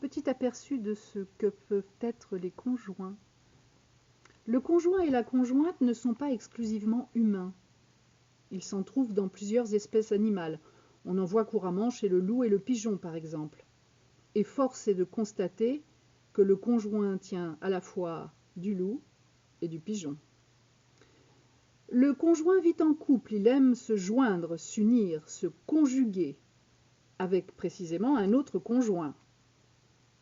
Petit aperçu de ce que peuvent être les conjoints. Le conjoint et la conjointe ne sont pas exclusivement humains. Ils s'en trouvent dans plusieurs espèces animales. On en voit couramment chez le loup et le pigeon, par exemple. Et force est de constater que le conjoint tient à la fois du loup et du pigeon. Le conjoint vit en couple, il aime se joindre, s'unir, se conjuguer avec précisément un autre conjoint.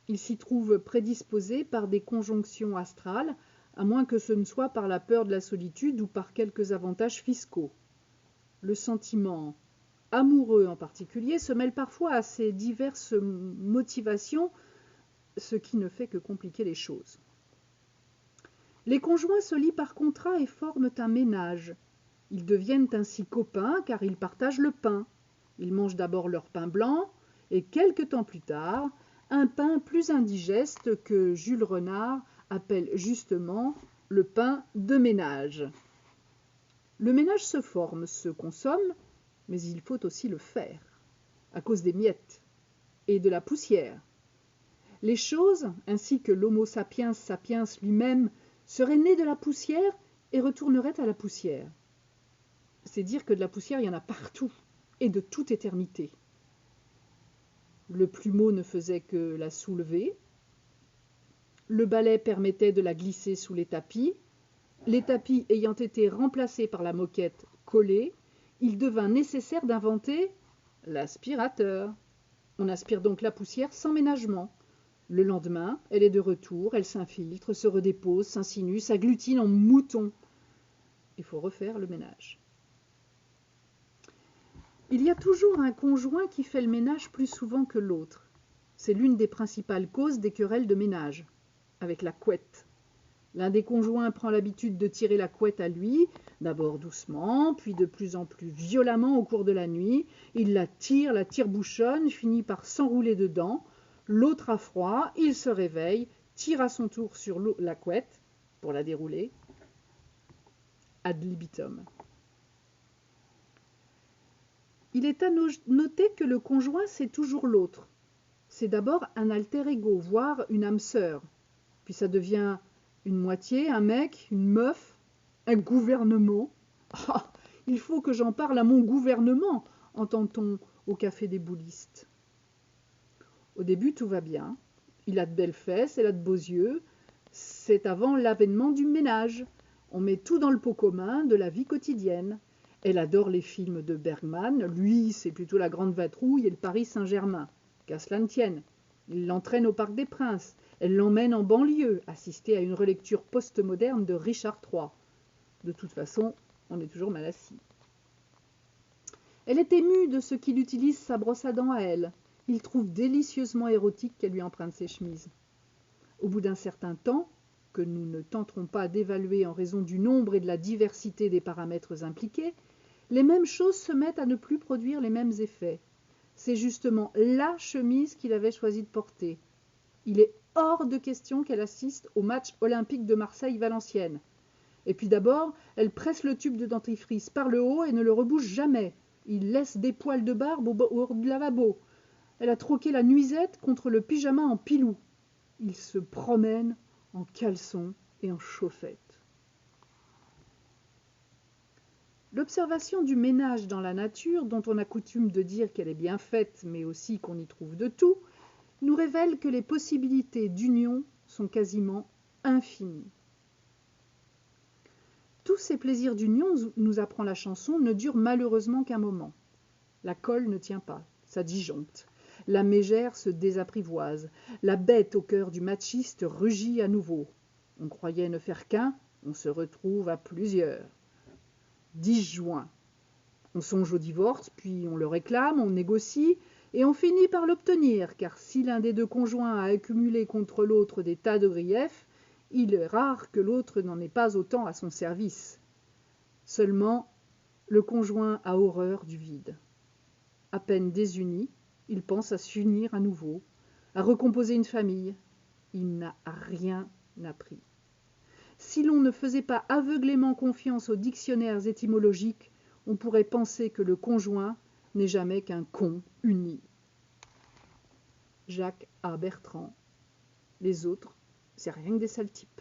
Il s'y trouve prédisposé par des conjonctions astrales, à moins que ce ne soit par la peur de la solitude ou par quelques avantages fiscaux. Le sentiment amoureux en particulier se mêle parfois à ces diverses motivations, ce qui ne fait que compliquer les choses. Les conjoints se lient par contrat et forment un ménage. Ils deviennent ainsi copains car ils partagent le pain. Ils mangent d'abord leur pain blanc et quelque temps plus tard, un pain plus indigeste que Jules Renard appelle justement le pain de ménage. Le ménage se forme, se consomme, mais il faut aussi le faire, à cause des miettes et de la poussière. Les choses, ainsi que l'Homo sapiens sapiens lui-même, seraient nées de la poussière et retourneraient à la poussière. C'est dire que de la poussière, il y en a partout, et de toute éternité. Le plumeau ne faisait que la soulever, le balai permettait de la glisser sous les tapis ayant été remplacés par la moquette collée, il devint nécessaire d'inventer l'aspirateur. On aspire donc la poussière sans ménagement. Le lendemain, elle est de retour, elle s'infiltre, se redépose, s'insinue, s'agglutine en mouton. Il faut refaire le ménage. Il y a toujours un conjoint qui fait le ménage plus souvent que l'autre. C'est l'une des principales causes des querelles de ménage, avec la couette. L'un des conjoints prend l'habitude de tirer la couette à lui, d'abord doucement, puis de plus en plus violemment au cours de la nuit. Il la tire-bouchonne, finit par s'enrouler dedans. L'autre a froid, il se réveille, tire à son tour sur la couette pour la dérouler. Ad libitum. Il est à noter que le conjoint, c'est toujours l'autre. C'est d'abord un alter ego, voire une âme sœur. Puis ça devient une moitié, un mec, une meuf, un gouvernement. Ah, il faut que j'en parle à mon gouvernement, entend-on au café des boulistes. Au début, tout va bien. Il a de belles fesses, elle a de beaux yeux. C'est avant l'avènement du ménage. On met tout dans le pot commun de la vie quotidienne. Elle adore les films de Bergman. Lui, c'est plutôt la Grande Vadrouille et le Paris Saint-Germain. Qu'à cela ne tienne. Il l'entraîne au Parc des Princes. Elle l'emmène en banlieue, assister à une relecture post-moderne de Richard III. De toute façon, on est toujours mal assis. Elle est émue de ce qu'il utilise sa brosse à dents à elle. Il trouve délicieusement érotique qu'elle lui emprunte ses chemises. Au bout d'un certain temps, que nous ne tenterons pas d'évaluer en raison du nombre et de la diversité des paramètres impliqués, les mêmes choses se mettent à ne plus produire les mêmes effets. C'est justement la chemise qu'il avait choisi de porter. Il est hors de question qu'elle assiste au match olympique de Marseille-Valenciennes. Et puis d'abord, elle presse le tube de dentifrice par le haut et ne le rebouche jamais. Il laisse des poils de barbe au bord du lavabo. Elle a troqué la nuisette contre le pyjama en pilou. Il se promène en caleçon et en chauffette. L'observation du ménage dans la nature, dont on a coutume de dire qu'elle est bien faite, mais aussi qu'on y trouve de tout, nous révèle que les possibilités d'union sont quasiment infinies. Tous ces plaisirs d'union, nous apprend la chanson, ne durent malheureusement qu'un moment. La colle ne tient pas, ça disjoncte. La mégère se désapprivoise. La bête au cœur du machiste rugit à nouveau. On croyait ne faire qu'un, on se retrouve à plusieurs. Disjoint. On songe au divorce, puis on le réclame, on négocie, et on finit par l'obtenir, car si l'un des deux conjoints a accumulé contre l'autre des tas de griefs, il est rare que l'autre n'en ait pas autant à son service. Seulement, le conjoint a horreur du vide. À peine désunis, il pense à s'unir à nouveau, à recomposer une famille. Il n'a rien appris. Si l'on ne faisait pas aveuglément confiance aux dictionnaires étymologiques, on pourrait penser que le conjoint n'est jamais qu'un con uni. Jacques A. Bertrand. Les autres, c'est rien que des sales types.